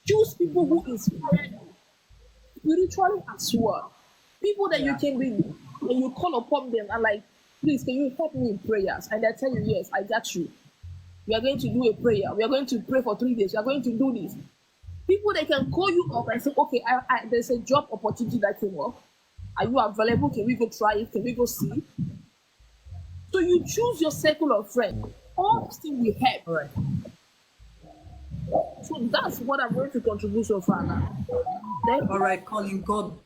Choose people who inspire you spiritually as well. People that you Yeah. can be, when you call upon them and like, please, can you help me in prayers? And they tell you, yes, I got you. We are going to do a prayer. We are going to pray for 3 days. We are going to do this. People they can call you up and say, okay, there's a job opportunity that came up. Are you available? Can we go try it? Can we go see? So you choose your circle of friends. All still will help. All right. So that's what I'm going to contribute so far now. Thank All you. right, Colin. God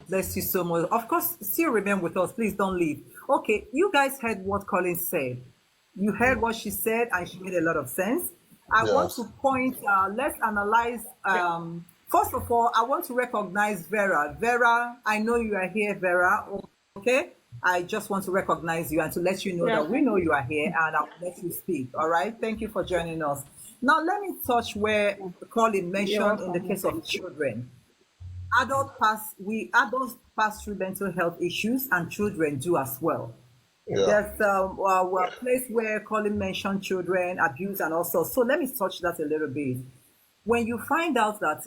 bless you so much. Of course, still remain with us. Please don't leave. Okay, you guys heard what Colin said. You heard what she said, and she made a lot of sense. I want to Yes. point, let's analyze. First of all, I want to recognize Vera. Vera, I know you are here, Vera. Okay? I just want to recognize you and to let you know Yeah, that we thank know you. you are here and I'll let you speak. All right? Thank you for joining us. Now, let me touch where Colin You're mentioned in the welcome. case of Thank you. children. Adults pass through mental health issues and children do as well. Yeah. There's a place where Colin mentioned children abuse and also. So let me touch that a little bit. When you find out that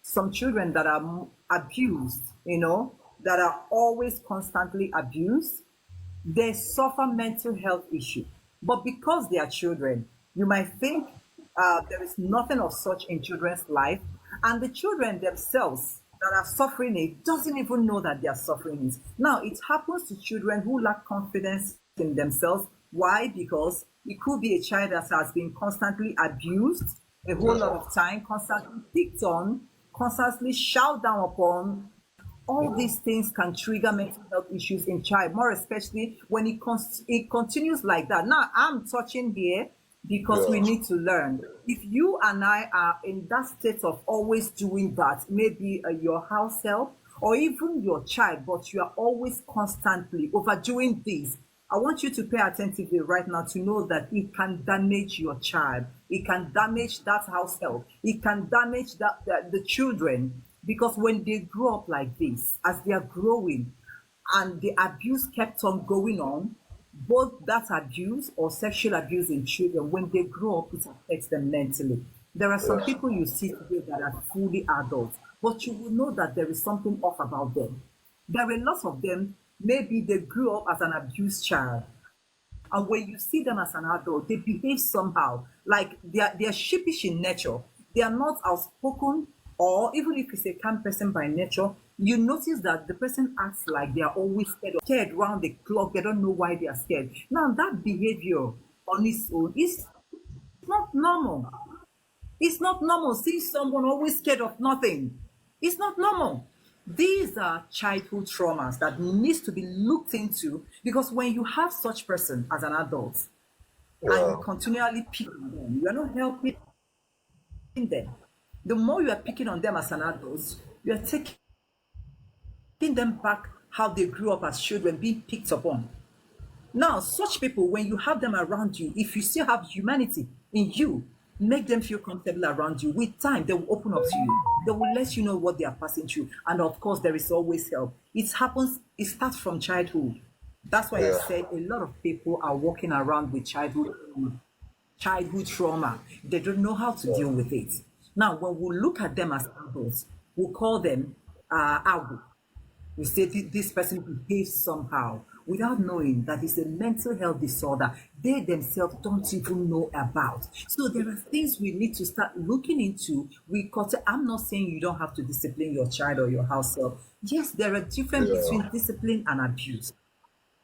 some children that are abused, that are always constantly abused, they suffer mental health issue. But because they are children, you might think there is nothing of such in children's life, and the children themselves that are suffering it doesn't even know that they are suffering it. Now, it happens to children who lack confidence in themselves. Why? Because it could be a child that has been constantly abused a whole lot Yeah. of time, constantly picked on, constantly shout down upon. All these things can trigger mental health issues in child, more especially when it continues like that. Now, I'm touching here because we Yeah. need to learn. If you and I are in that state of always doing that, maybe your house help or even your child, but you are always constantly overdoing this, I want you to pay attentively right now to know that it can damage your child. It can damage that house help. It can damage the children, because when they grow up like this, as they are growing, and the abuse kept on going on, both that abuse or sexual abuse in children, when they grow up, it affects them mentally. There are some Yes. people you see today that are fully adults, but you will know that there is something off about them. There are lots of them, maybe they grew up as an abused child. And when you see them as an adult, they behave somehow like they are sheepish in nature. They are not outspoken, or even if it's a calm person by nature, you notice that the person acts like they are always scared round the clock. They don't know why they are scared. Now, that behavior on its own is not normal. It's not normal seeing someone always scared of nothing. It's not normal. These are childhood traumas that needs to be looked into, because when you have such person as an adult and you Yeah. continually pick on them, you are not helping them. The more you are picking on them as an adult, you are taking them back how they grew up as children, being picked upon. Now, such people, when you have them around you, if you still have humanity in you, make them feel comfortable around you. With time, they will open up to you. They will let you know what they are passing through. And of course, there is always help. It starts from childhood. That's why I Yeah. said a lot of people are walking around with childhood trauma. They don't know how to deal with it. Now, when we look at them as adults, we call them out. We say this person behaves somehow without knowing that it's a mental health disorder they themselves don't even know about. So there are things we need to start looking into. I'm not saying you don't have to discipline your child or your house help. Yes, there are difference Yeah. between discipline and abuse.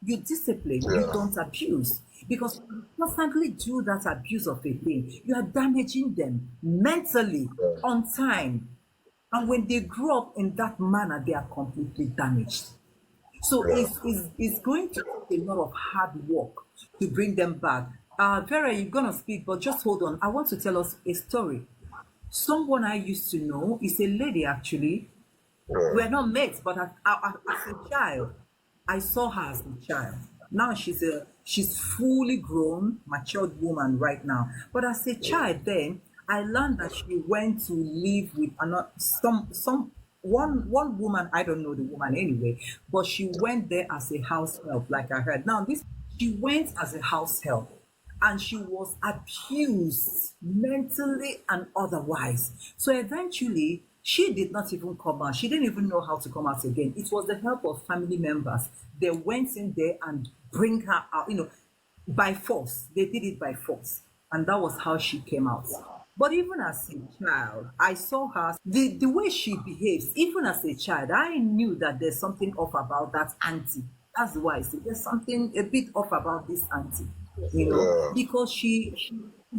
You discipline, you Yeah. don't abuse. Because when you constantly do that abuse of a thing, you are damaging them mentally Yeah. on time. And when they grow up in that manner, they are completely damaged. So Yeah. it's going to take a lot of hard work to bring them back. Vera, you're going to speak, but just hold on. I want to tell us a story. Someone I used to know is a lady, actually. Yeah. We're not mates, but as a child, I saw her as a child. Now she's fully grown, matured woman right now. But as a child, then I learned that she went to live with another some one woman. I don't know the woman anyway, but she went there as a house help, like I heard. Now this she went as a house help, and she was abused mentally and otherwise. So eventually, she did not even come out. She didn't even know how to come out again. It was the help of family members. They went in there and bring her out, by force. They did it by force. And that was how she came out. But even as a child, I saw her, the way she behaves, even as a child, I knew that there's something off about that auntie. That's why I say there's something a bit off about this auntie, Yeah. because she's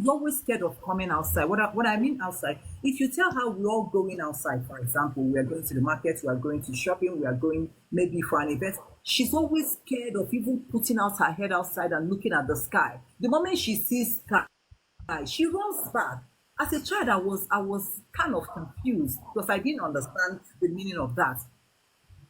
always scared of coming outside. What I mean outside, if you tell her we're all going outside, for example, we are going to the market, we are going to shopping, we are going maybe for an event, she's always scared of even putting out her head outside and looking at the sky. The moment she sees sky, she runs back. As a child, I was kind of confused because I didn't understand the meaning of that.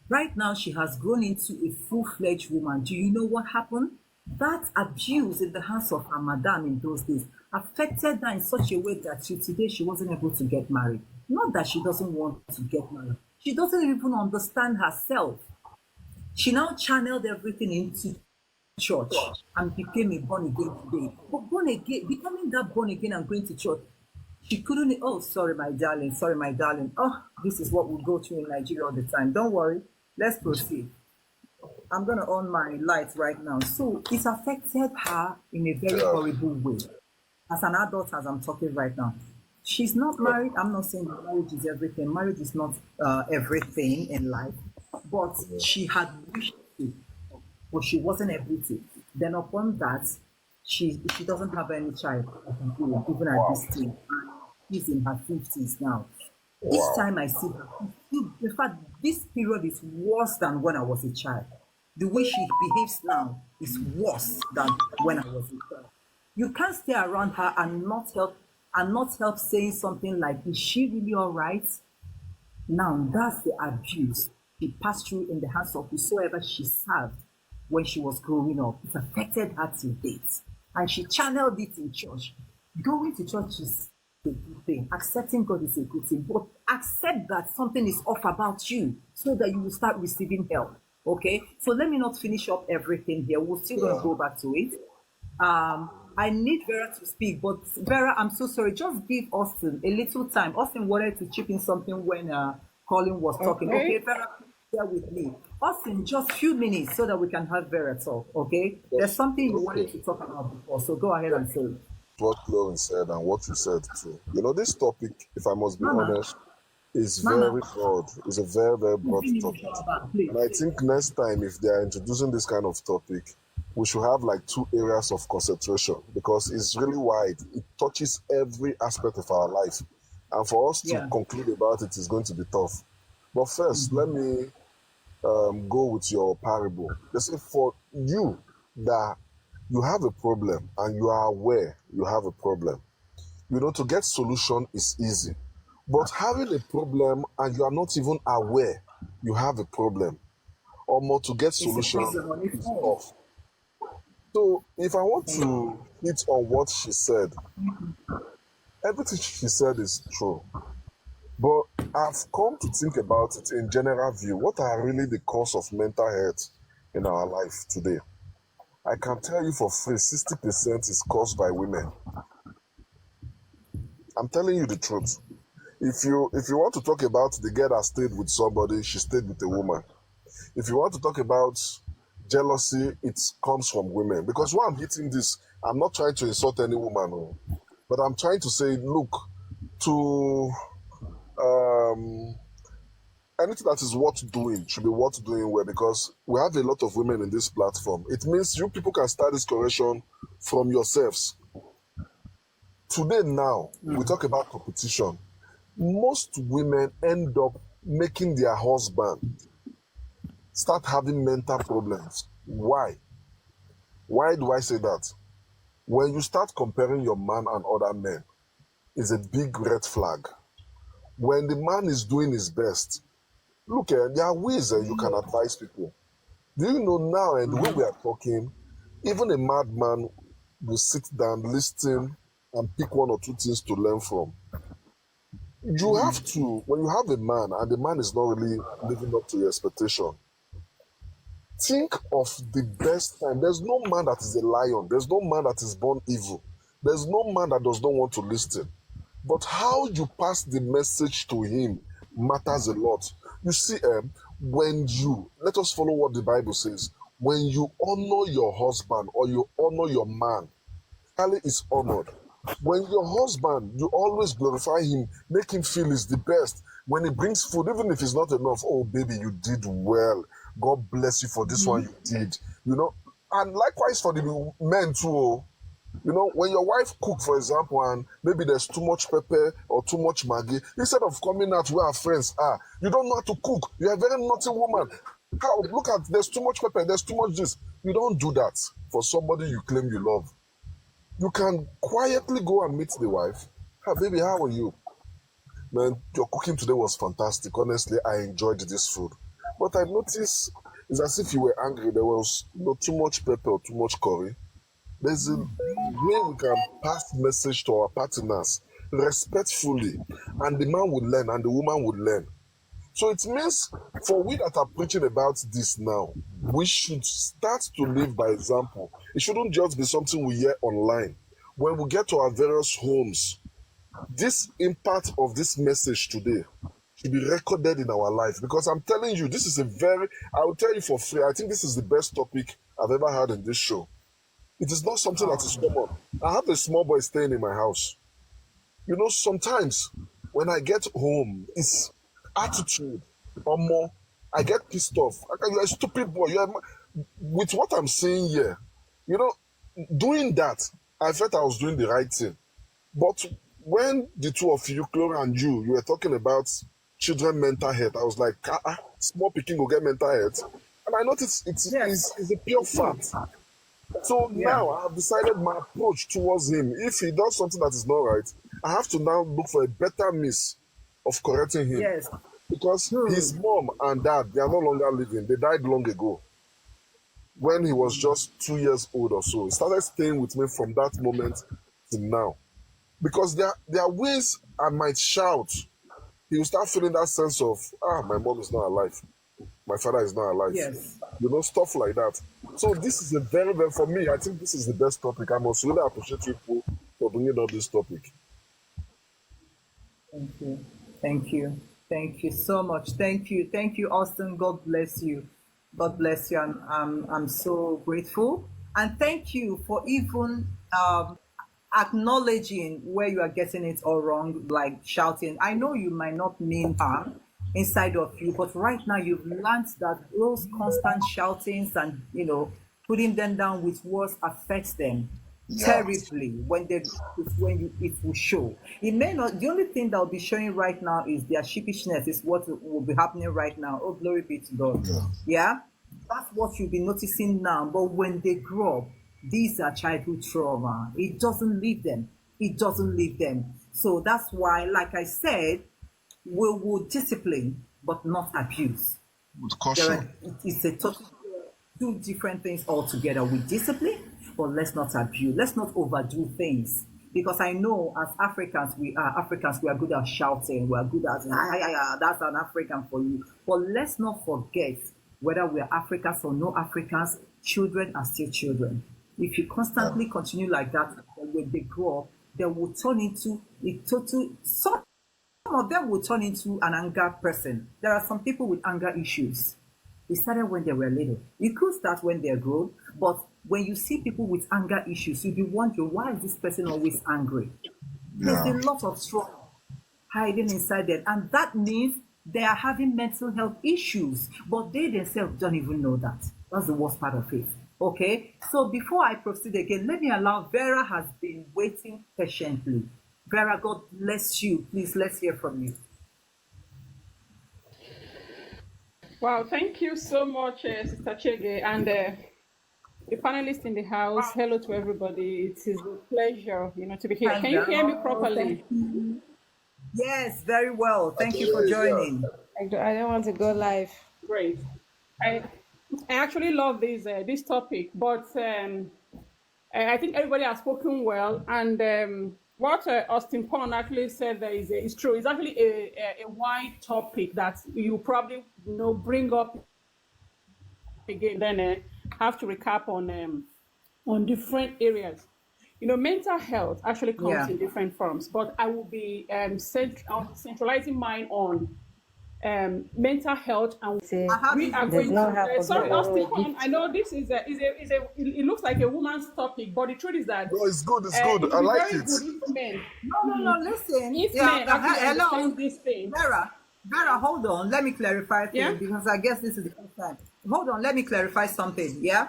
Right now, she has grown into a full-fledged woman. Do you know what happened? That abuse in the hands of her madam in those days affected her in such a way that till today she wasn't able to get married. Not that she doesn't want to get married. She doesn't even understand herself. She now channeled everything into church and became a born again today. But born again, becoming that born again and going to church, she couldn't. Oh, sorry, my darling. Sorry, my darling. Oh, this is what we go through in Nigeria all the time. Don't worry. Let's proceed. I'm gonna on my lights right now. So it affected her in a very Yeah. horrible way. As an adult, as I'm talking right now, she's not married. I'm not saying that marriage is everything. Marriage is not everything in life, but she had wished to, but she wasn't able to. Then upon that, she doesn't have any child of her own, even at Wow. this stage. And she's in her 50s now. Each Wow. time I see her, in fact, this period is worse than when I was a child. The way she behaves now is worse than when I was a child. You can't stay around her and not help saying something like, "Is she really all right?" Now that's the abuse she passed through in the hands of whosoever she served when she was growing up. It affected her till date. And she channeled it in church. Going to church is a good thing. Accepting God is a good thing. But accept that something is off about you so that you will start receiving help. Okay? So let me not finish up everything here. We're still going to Yeah. go back to it. I need Vera to speak, but Vera, I'm so sorry. Just give Austin a little time. Austin wanted to chip in something when Colin was talking. Okay, Okay. Vera, bear with me. Austin, just few minutes so that we can have Vera talk. Okay, there's something you wanted Okay. to talk about before, so go ahead and say it. What Lauren said and what you said too. This topic, if I must be Mama, honest, is Mama, very broad. It's a very, very broad finish topic. your back, please. And I think next time, if they are introducing this kind of topic, we should have like two areas of concentration because it's really wide. It touches every aspect of our life. And for us to Yeah. conclude about it is going to be tough. But first, let me go with your parable. They say for you that you have a problem and you are aware you have a problem, to get solution is easy. But having a problem and you are not even aware you have a problem, or more to get It's a solution problem on its is own. tough. So if I want to hit on what she said, everything she said is true. But I've come to think about it in general view. What are really the cause of mental health in our life today? I can tell you for free, 60% is caused by women. I'm telling you the truth. If you want to talk about the girl that stayed with somebody, she stayed with a woman. If you want to talk about jealousy, it comes from women. Because why I'm hitting this, I'm not trying to insult any woman, oh, but I'm trying to say, look, to um, anything that is worth doing should be worth doing well because we have a lot of women in this platform. It means you people can start this correction from yourselves. Today now, we talk about competition. Most women end up making their husband start having mental problems. Why? Why do I say that? When you start comparing your man and other men, it's a big red flag. When the man is doing his best, look, there are ways you can advise people. Do you know now, and the way we are talking, even a madman will sit down, listen, and pick one or two things to learn from. You have to, when you have a man and the man is not really living up to your expectation, Think of the best time. There's no man that is a lion. There's no man that is born evil. There's no man that does not want to listen. But how you pass the message to him matters a lot. You see, let us follow what the Bible says. When you honor your husband or you honor your man, Ali is honored. When your husband, you always glorify him, make him feel he's the best. When he brings food, even if it's not enough, oh baby, you did well. God bless you for this one you did. And likewise for the men too. When your wife cook, for example, and maybe there's too much pepper or too much maggi, instead of coming out where our friends are, you don't know how to cook. You're a very naughty woman. Look at, there's too much pepper, there's too much this. You don't do that for somebody you claim you love. You can quietly go and meet the wife. Hi, baby, how are you? Man, your cooking today was fantastic. Honestly, I enjoyed this food. But I noticed it's as if you were angry. There was too much pepper or too much curry. There's a way we can pass message to our partners respectfully, and the man would learn and the woman would learn. So it means for we that are preaching about this now, we should start to live by example. It shouldn't just be something we hear online. When we get to our various homes, this impact of this message today should be recorded in our life, because I'm telling you, this is I will tell you for free, I think this is the best topic I've ever had in this show. It is not something that is common. I have a small boy staying in my house. Sometimes when I get home, it's attitude or more. I get pissed off. You're a stupid boy. With what I'm saying here, doing that, I felt I was doing the right thing. But when the two of you, Clara and you were talking about children mental health, I was like, small picking will get mental health. And I noticed it's a pure fact. So now I have decided my approach towards him. If he does something that is not right, I have to now look for a better means of correcting him. Yes. Because his mom and dad, they are no longer living. They died long ago. When he was just 2 years old or so. He started staying with me from that moment to now. Because there are ways I might shout. He will start feeling that sense of, my mom is not alive. My father is not alive. Yes. Stuff like that. So this is a very, very, for me, I think this is the best topic. I must really appreciate you for bringing up this topic. Thank you. Thank you. Thank you so much. Thank you. Thank you, Austin. God bless you. God bless you. I'm so grateful. And thank you for even acknowledging where you are getting it all wrong, like shouting. I know you might not mean harm inside of you, but right now you've learned that those constant shoutings and putting them down with words affects them terribly when it will show. It may not. The only thing that will be showing right now is their sheepishness. Is what will be happening right now. Oh, glory be to God. Yeah, that's what you'll be noticing now. But when they grow up, these are childhood trauma. It doesn't leave them. It doesn't leave them. So that's why, like I said, we will discipline, but not abuse. With caution. It's a totally two different things altogether. With discipline, but let's not abuse. Let's not overdo things. Because I know as Africans, we are good at shouting. We are good at, that's an African for you. But let's not forget, whether we are Africans or no Africans, children are still children. If you constantly continue like that, when they grow up, they will turn into a total, some of them will turn into an anger person. There are some people with anger issues. It started when they were little. It could start when they're grown, but when you see people with anger issues, you'll be wondering, why is this person always angry? There's a lot of trauma hiding inside them, and that means they are having mental health issues, but they themselves don't even know that. That's the worst part of it. Okay, so before I proceed again, let me allow Vera has been waiting patiently. Vera, God bless you. Please, let's hear from you. Wow, thank you so much, Sister Chege, and the panelists in the house. Hello to everybody. It is a pleasure, to be here. Hello. Can you hear me properly? Yes, very well. Thank you for joining. I don't want to go live. Great. I actually love this topic, but I think everybody has spoken well, and what Austin Pond actually said there is true. It's actually a wide topic that you probably bring up again, then have to recap on different areas. You know, mental health actually comes Yeah. in different forms, but I will be centralizing mine on mental health, and Say, I have we it are does going written. not to have to be sorry, Austin always Pond, I know this it looks like a woman's topic, but the truth is that No, it's good. It's good. it I would be like very it. good if men No, listen. if Yeah, men actually hello, understand this thing. Vera, hold on. Let me clarify Yeah. things because I guess this is the first time. Hold on, let me clarify something. Yeah,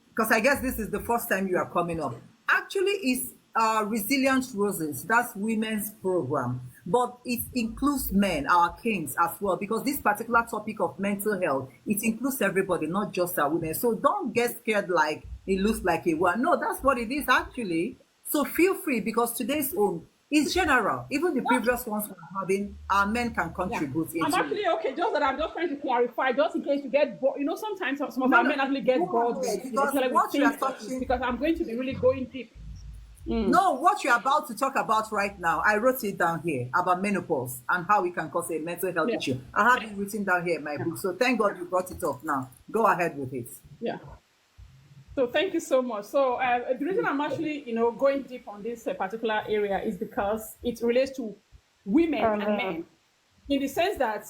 because I guess this is the first time you are coming up. Actually, it's Resilient Roses. That's women's program, but it includes men, our kings, as well. Because this particular topic of mental health, it includes everybody, not just our women. So don't get scared like it looks like a one. No, that's what it is actually. So feel free because today's own is general. Even the previous ones we're having, our men can Yeah. contribute I'm into it. actually okay, just that I'm just trying to clarify, just in case you get bored. You know, sometimes some of No, our no, men actually get go bored ahead with, because especially with what you are things, touching, because I'm going to be really going deep. no, what you're about to talk about right now, I wrote it down here about menopause and how it can cause a mental health Yeah. issue. I have it written down here in my book. So thank God you brought it up now. Go ahead with it. Yeah. So thank you so much. So the reason I'm actually, going deep on this particular area is because it relates to women and men, in the sense that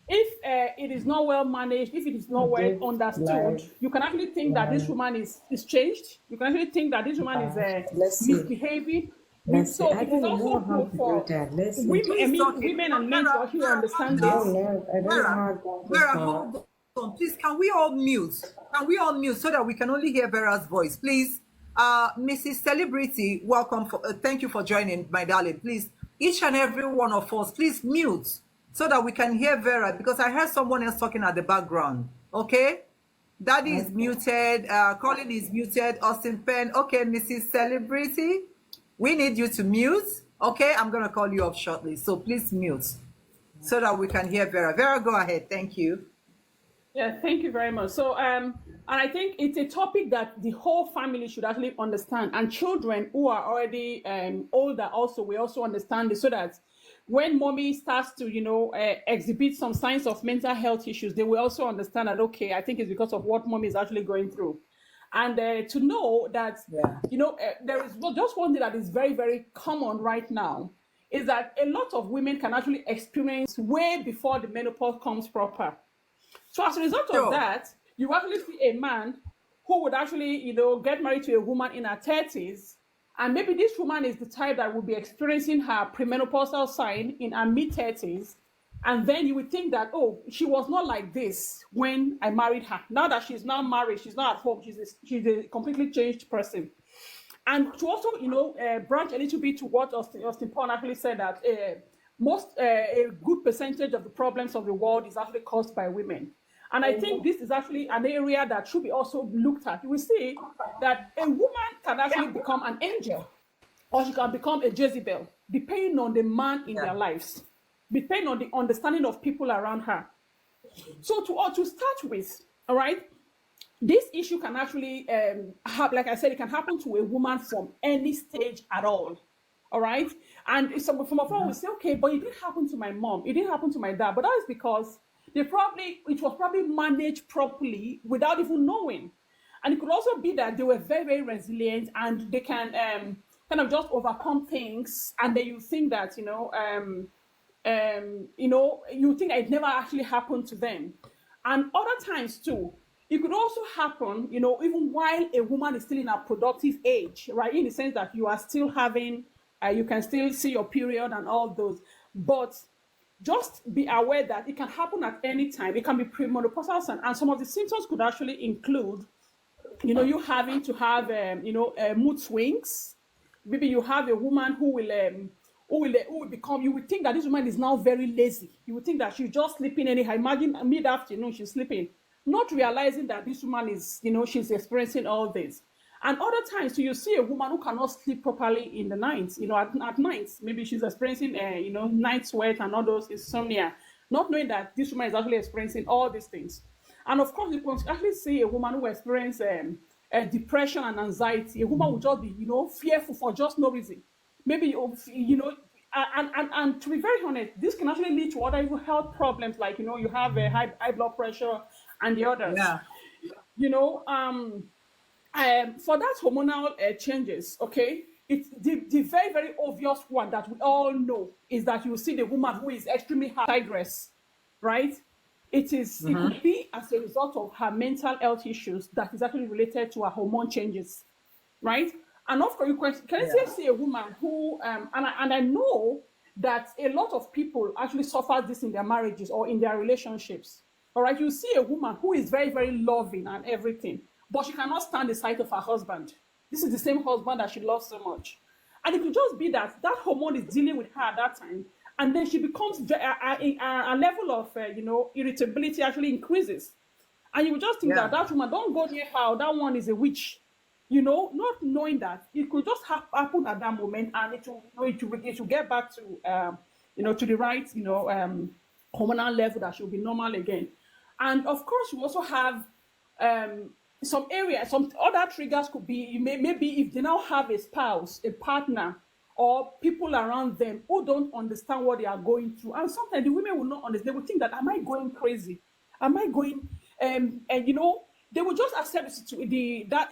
if it is not well managed, if it is not well this understood, life. you can actually think that this woman is changed. You can actually think that this woman is Let's see. misbehaving. Let's see. So I it is don't also know how good to do for that. Let's see. women, I Please mean, talk it. women and men to actually understand I this. don't know. I don't know how to Vera, talk. hold on. Please, can we all mute? Can we all mute so that we can only hear Vera's voice, please? Mrs. Celebrity, welcome. Thank you for joining, my darling. Please, each and every one of us, please mute so that we can hear Vera because I heard someone else talking at the background. Okay? Daddy is muted. Colin is muted. Austin Penn. Okay, Mrs. Celebrity, we need you to mute. Okay, I'm going to call you up shortly. So please mute so that we can hear Vera. Vera, go ahead. Thank you. Yeah, thank you very much. So, and I think it's a topic that the whole family should actually understand, and children who are already older also we also understand this, so that when mommy starts to, exhibit some signs of mental health issues, they will also understand that okay, I think it's because of what mommy is actually going through, and to know that Yeah. there is just one thing that is very very common right now is that a lot of women can actually experience way before the menopause comes proper. So as a result of Sure. that, you actually see a man who would actually, get married to a woman in her 30s. And maybe this woman is the type that will be experiencing her premenopausal sign in her mid-30s. And then you would think that, oh, she was not like this when I married her. Now that she's now married, she's not at home, she's a completely changed person. And to also, branch a little bit to what Austin Paul actually said, that a good percentage of the problems of the world is actually caused by women. And I think this is actually an area that should be also looked at. You will see that a woman can actually become an angel, or she can become a Jezebel, depending on the man in their lives, depending on the understanding of people around her. So to start with, all right, this issue can actually like I said, it can happen to a woman from any stage at all. All right. And some of us will say, okay, but it didn't happen to my mom, it didn't happen to my dad. But that is because it was probably managed properly without even knowing. And it could also be that they were very, very resilient and they can kind of just overcome things. And then you think that, you think that it never actually happened to them. And other times too, it could also happen, even while a woman is still in a productive age, right? In the sense that you are still having, you can still see your period and all those. But just be aware that it can happen at any time. It can be premenopausal, and some of the symptoms could actually include, you having to have, mood swings. Maybe you have a woman who will become, you would think that this woman is now very lazy. You would think that she's just sleeping anyhow. Imagine mid-afternoon, she's sleeping, not realizing that this woman is, she's experiencing all this. And other times, so you see a woman who cannot sleep properly in the night, at night. Maybe she's experiencing, night sweat and all those insomnia, not knowing that this woman is actually experiencing all these things. And of course, you can actually see a woman who experiences depression and anxiety. A woman will just be, fearful for just no reason. Maybe, and to be very honest, this can actually lead to other health problems, like, you have a high blood pressure and the others. Yeah. you know, for that hormonal changes, okay, it's the very, very obvious one that we all know is that you see the woman who is extremely high tigress, right? It could be as a result of her mental health issues that is actually related to her hormone changes, right? And of course, you can Yeah. see a woman who, and I know that a lot of people actually suffer this in their marriages or in their relationships. All right, you see a woman who is very, very loving and everything, but she cannot stand the sight of her husband. This is the same husband that she loves so much. And it could just be that that hormone is dealing with her at that time. And then she becomes, a level of, irritability actually increases. And you would just think Yeah. that that woman, don't go near her, that one is a witch. You know, not knowing that it could just happen at that moment, and it will get back to, to the right, hormonal level that should be normal again. And of course, you also have some areas, some other triggers could be maybe if they now have a spouse, a partner, or people around them who don't understand what they are going through. And sometimes the women will not understand. They will think that, am I going crazy? Am I going, and they will just accept that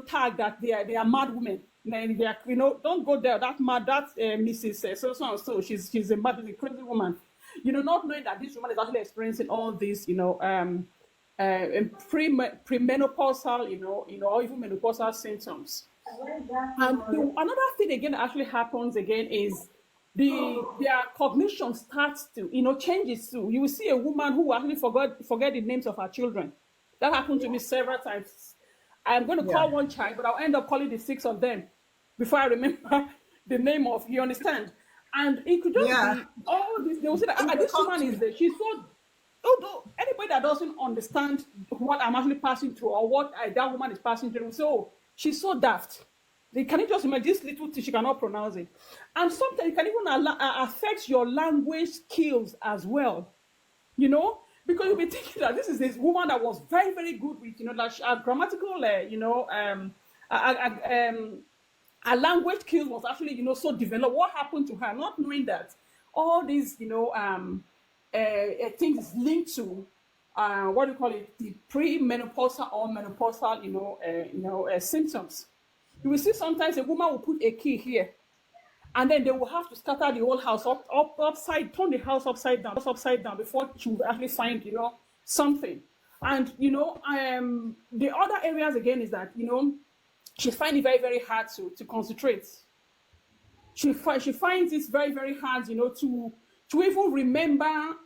tag that they are mad women. And they are, don't go there. That mad, that Mrs. So and so. She's a mad, a crazy woman. Not knowing that this woman is actually experiencing all this, premenopausal, or even menopausal symptoms. And another thing again that actually happens again is their cognition starts to, changes too. You will see a woman who actually forget the names of her children. That happened to me several times. I'm going to call one child, but I'll end up calling the 6 of them before I remember the name of, you understand? And it could just be all this. They will say that this woman is there. She's so, although anybody that doesn't understand what I'm actually passing through or what that woman is passing through, so she's so daft. Can you just imagine this little thing, she cannot pronounce it? And sometimes it can even affect your language skills as well, because you'll be thinking that this is this woman that was very, very good with, that her grammatical, her language skills was actually, so developed. What happened to her? Not knowing that all these, things is linked to, what do you call it, the premenopausal or menopausal, symptoms. You will see sometimes a woman will put a key here, and then they will have to scatter the whole house turn the house upside down before she will actually find, something. And, the other areas again is that, she finds it very, very hard to concentrate. She finds it very, very hard, to even remember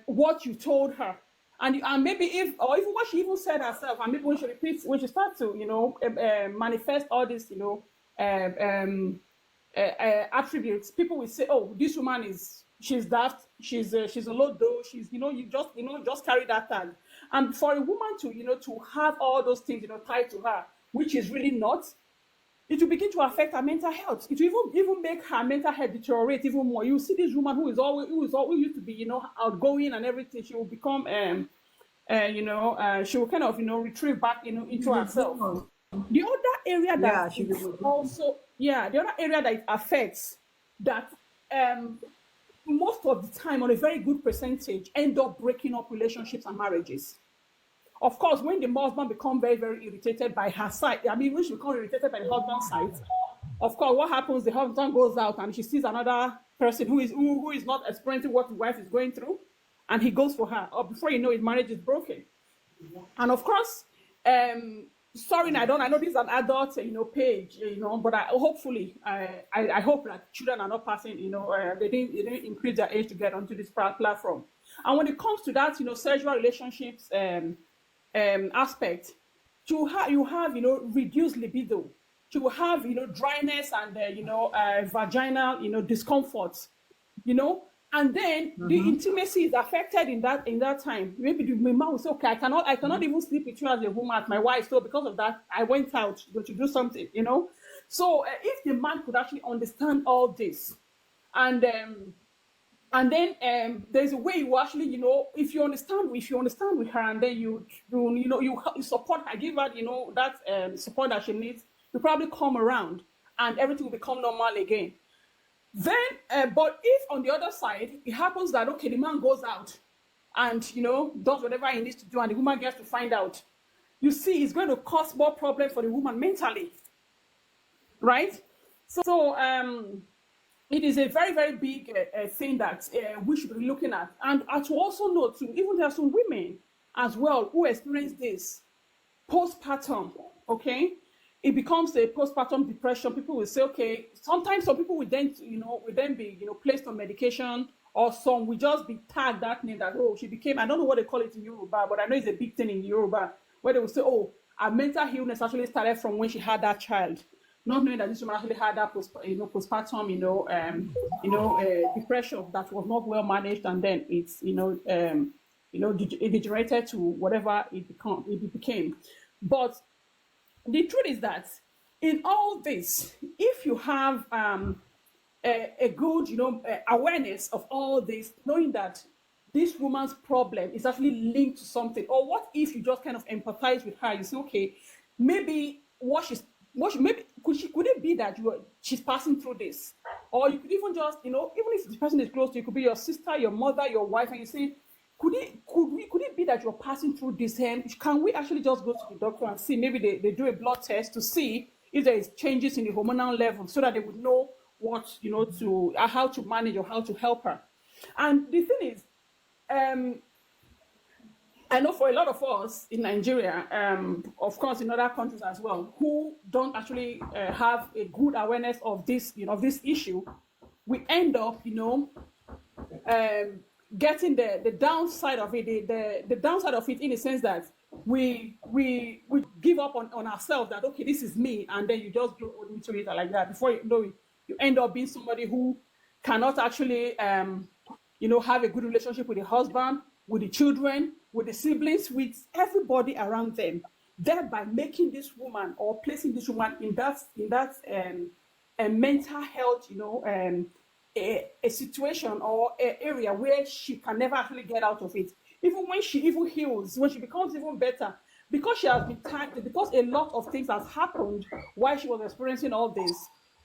what you told her. And maybe even what she even said herself, and maybe when she repeats, when she starts to, manifest all this, attributes, people will say, oh, this woman she's daft, she's a low dose, you just carry that tag. And for a woman to, to have all those things, tied to her, which is really not, it will begin to affect her mental health. It will even make her mental health deteriorate even more. You see this woman who used to be, outgoing and everything. She will become, she will kind of, retrieve back, into herself. The other area that the other area that it affects, that most of the time, on a very good percentage, end up breaking up relationships and marriages. Of course, when the husband becomes very, very irritated by her side, when she becomes irritated by the husband's side, of course, what happens? The husband goes out and she sees another person who is not experiencing what the wife is going through, and he goes for her. Or before you know it, marriage is broken. And of course, sorry, I know this is an adult, page, but hopefully, I hope that children are not passing, they didn't increase their age to get onto this platform. And when it comes to that, sexual relationships, aspect, you have reduced libido. You will have dryness and vaginal discomfort, and then the intimacy is affected in that time. Maybe the man will say, okay, I cannot even sleep with you as a woman, as my wife. So because of that, I went out to do something, So if the man could actually understand all this, and then there's a way you actually, if you understand with her, and then you support her, give her, that support that she needs, you probably come around, and everything will become normal again. Then, but if on the other side, it happens that, okay, the man goes out and, does whatever he needs to do, and the woman gets to find out, you see, it's going to cause more problem for the woman mentally, right? So it is a very, very big thing that we should be looking at. And to also note, too, even there are some women as well who experience this postpartum, okay? It becomes a postpartum depression. People will say, okay, sometimes some people will then, be, placed on medication, or some will just be tagged that name that, oh, she became, I don't know what they call it in Yoruba, but I know it's a big thing in Yoruba, where they will say, oh, her mental illness actually started from when she had that child, not knowing that this woman actually had that postpartum, depression that was not well managed, and then it's, it degenerated to whatever it became. But the truth is that in all this, if you have a good, awareness of all this, knowing that this woman's problem is actually linked to something, or what if you just kind of empathize with her? You say, okay, maybe could it be that she's passing through this, or you could even just, even if the person is close to you, it could be your sister, your mother, your wife, and you say, could it be that you're passing through this? And can we actually just go to the doctor and see? Maybe they do a blood test to see if there is changes in the hormonal level, so that they would know what, how to manage or how to help her. And the thing is, I know for a lot of us in Nigeria, of course in other countries as well, who don't actually have a good awareness of this, of this issue, we end up, getting the downside of it, the downside of it, in the sense that we give up on ourselves, that okay, this is me, and then you just go into it like that. Before you know it, you end up being somebody who cannot actually have a good relationship with the husband, with the children, with the siblings, with everybody around them, thereby making this woman, or placing this woman in that mental health, a situation or an area where she can never actually get out of it. Even when she even heals, when she becomes even better, because she has been tagged, because a lot of things has happened while she was experiencing all this,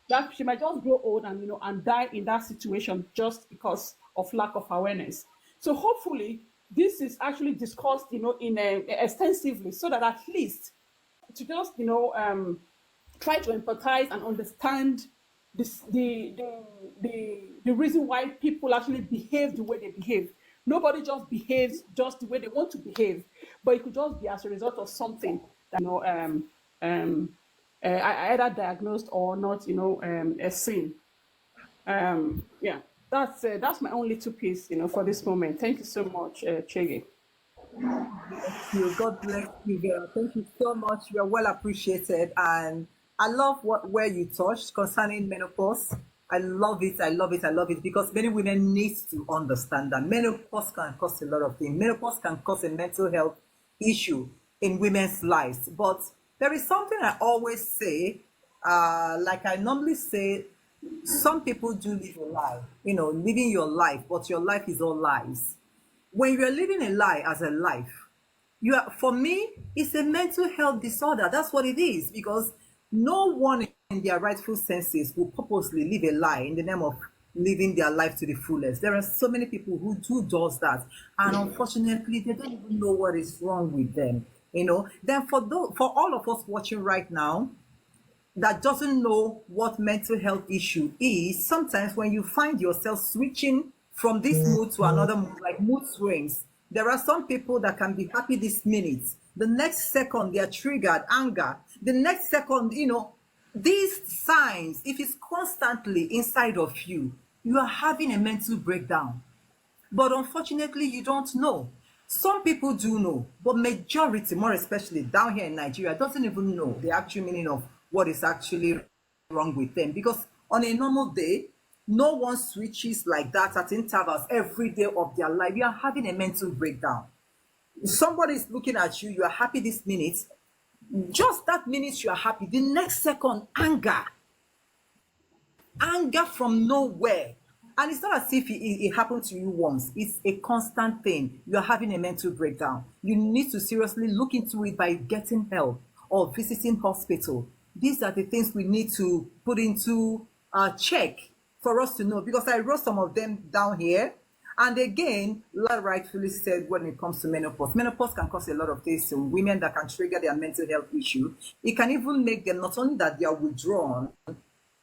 that she might just grow old and and die in that situation just because of lack of awareness. So hopefully this is actually discussed, extensively, so that at least to just try to empathize and understand this, the reason why people actually behave the way they behave. Nobody just behaves just the way they want to behave, but it could just be as a result of something that either diagnosed or not, a sin. Yeah, that's my only two piece, for this moment. Thank you so much, Chege. You. God bless you, girl. Thank you so much. You're well appreciated. And I love where you touched concerning menopause. I love it. I love it. I love it, because many women need to understand that menopause can cause a lot of things. Menopause can cause a mental health issue in women's lives. But there is something I always say, like I normally say, some people do live a lie, living your life, but your life is all lies. When you're living a lie as a life, for me, it's a mental health disorder. That's what it is, because no one in their rightful senses will purposely live a lie in the name of living their life to the fullest. There are so many people who does that, and unfortunately, they don't even know what is wrong with them. Then for all of us watching right now that doesn't know what mental health issue is, sometimes when you find yourself switching from this mood to another mood, like mood swings, there are some people that can be happy this minute. The next second, they are triggered, anger. The next second, these signs, if it's constantly inside of you, you are having a mental breakdown. But unfortunately, you don't know. Some people do know, but majority, more especially down here in Nigeria, doesn't even know the actual meaning of what is actually wrong with them. Because on a normal day, no one switches like that at intervals every day of their life. You are having a mental breakdown. Somebody is looking at you, you are happy this minute. Just that minute you are happy. The next second, anger from nowhere. And it's not as if it happened to you once. It's a constant thing. You're having a mental breakdown. You need to seriously look into it by getting help or visiting hospital. These are the things we need to put into check for us to know, because I wrote some of them down here. And again, Lara rightfully said when it comes to menopause can cause a lot of things in women that can trigger their mental health issue. It can even make them not only that they are withdrawn,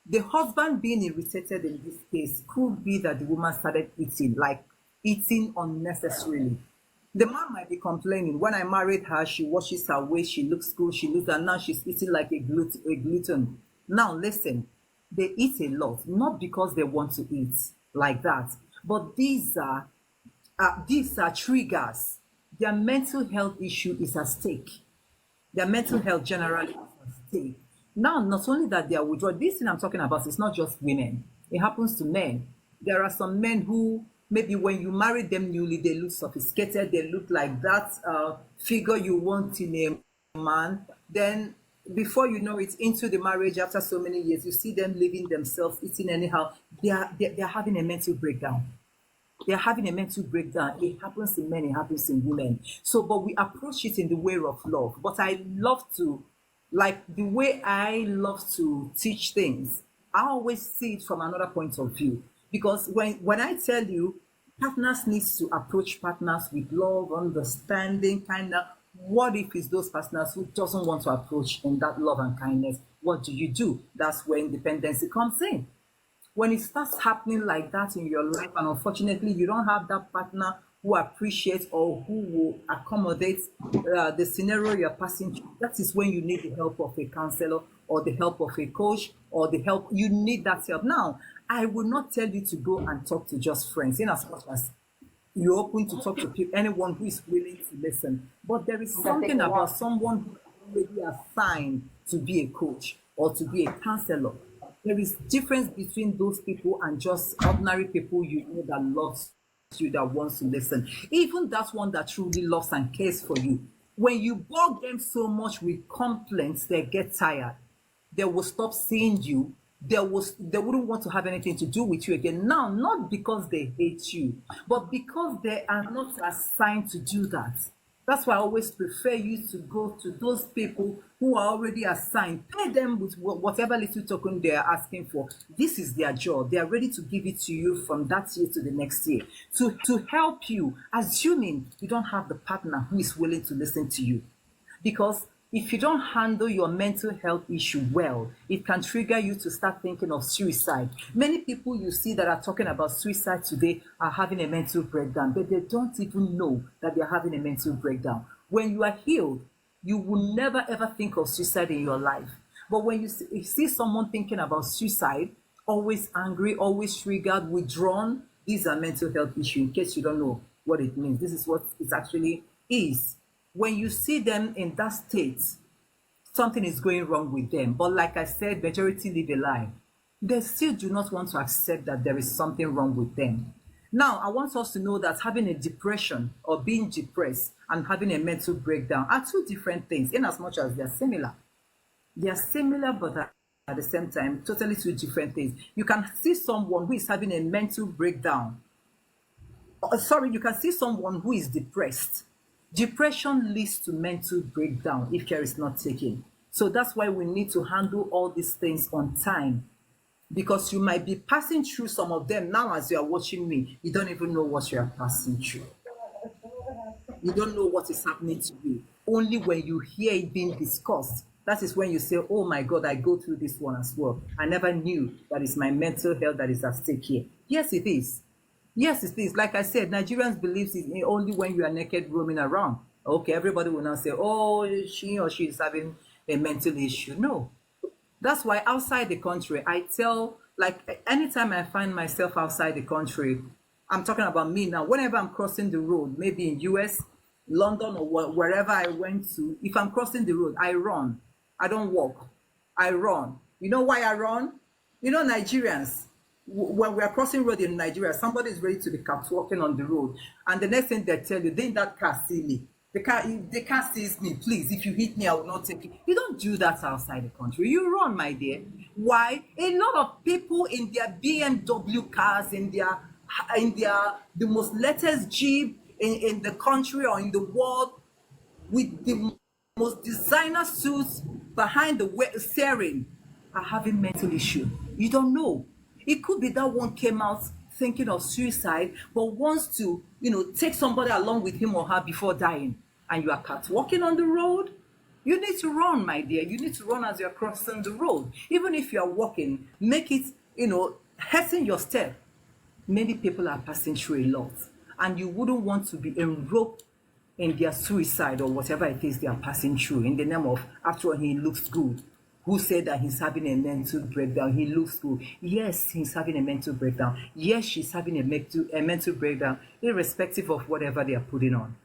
the husband being irritated in this case could be that the woman started eating unnecessarily. The man might be complaining, when I married her, she washes her waist, she looks good, she looks, and now she's eating like a glutton. Now listen, they eat a lot, not because they want to eat like that, but these are triggers. Their mental health issue is at stake. Their mental health generally is at stake. Now, not only that they are withdrawn, this thing I'm talking about is not just women. It happens to men. There are some men who maybe when you marry them newly, they look sophisticated, they look like that figure you want in a man. Then before you know it, into the marriage after so many years, you see them living themselves, eating anyhow. They're having a mental breakdown. They're having a mental breakdown. It happens in men, it happens in women. So, but we approach it in the way of love. But I love to, like the way I love to teach things, I always see it from another point of view. Because when I tell you, partners needs to approach partners with love, understanding, kind of, what if it's those partners who doesn't want to approach in that love and kindness? What do? That's where dependency comes in. When it starts happening like that in your life, and unfortunately you don't have that partner who appreciates or who will accommodate the scenario you're passing through, that is when you need the help of a counselor or the help of a coach or the help. You need that help. Now, I will not tell you to go and talk to just friends, in as much as you're open to talk to people, anyone who is willing to listen. But there is something about someone who is already assigned to be a coach or to be a counselor. There is difference between those people and just ordinary people you know that loves you, that wants to listen. Even that one that truly loves and cares for you. When you bug them so much with complaints, they get tired. They will stop seeing you. They wouldn't want to have anything to do with you again. Now, not because they hate you, but because they are not assigned to do that. That's why I always prefer you to go to those people who are already assigned. Pay them with whatever little token they are asking for. This is their job. They are ready to give it to you from that year to the next year to help you, assuming you don't have the partner who is willing to listen to you. Because if you don't handle your mental health issue well, it can trigger you to start thinking of suicide. Many people you see that are talking about suicide today are having a mental breakdown, but they don't even know that they're having a mental breakdown. When you are healed, you will never ever think of suicide in your life. But when you see someone thinking about suicide, always angry, always triggered, withdrawn, these are mental health issues. In case you don't know what it means, this is what it actually is. When you see them in that state, something is going wrong with them. But like I said, majority live a lie. They still do not want to accept that there is something wrong with them. Now, I want us to know that having a depression or being depressed and having a mental breakdown are two different things, in as much as they are similar. They are similar, but at the same time, totally two different things. You can see someone who is having a mental breakdown. You can see someone who is depressed. Depression leads to mental breakdown if care is not taken. So that's why we need to handle all these things on time. Because you might be passing through some of them now as you are watching me. You don't even know what you are passing through. You don't know what is happening to you. Only when you hear it being discussed, that is when you say, oh my God, I go through this one as well. I never knew that it's my mental health that is at stake here. Yes, it is. Yes, it is. Like I said, Nigerians believe it's only when you are naked roaming around. Okay, everybody will now say, oh, she or she is having a mental issue. No. That's why outside the country, I tell, like anytime I find myself outside the country, I'm talking about me now, whenever I'm crossing the road, maybe in US, London, or wherever I went to, if I'm crossing the road, I run. I don't walk. I run. You know why I run? You know, Nigerians, when we are crossing road in Nigeria, somebody is ready to be walking on the road, and the next thing they tell you, didn't that car see me? The car sees me, please, if you hit me, I will not take it. You don't do that outside the country. You run, my dear. Why? A lot of people in their BMW cars, in their the most latest Jeep in the country or in the world, with the most designer suits behind the steering, are having mental issue. You don't know. It could be that one came out thinking of suicide, but wants to, take somebody along with him or her before dying, and you are walking on the road, you need to run, my dear. You need to run as you're crossing the road. Even if you're walking, make it, hasten your step. Many people are passing through a lot, and you wouldn't want to be enroped in their suicide or whatever it is they are passing through in the name of, after all, he looks good. Who said that he's having a mental breakdown? He looks good. Yes, he's having a mental breakdown. Yes, she's having a mental breakdown, irrespective of whatever they are putting on.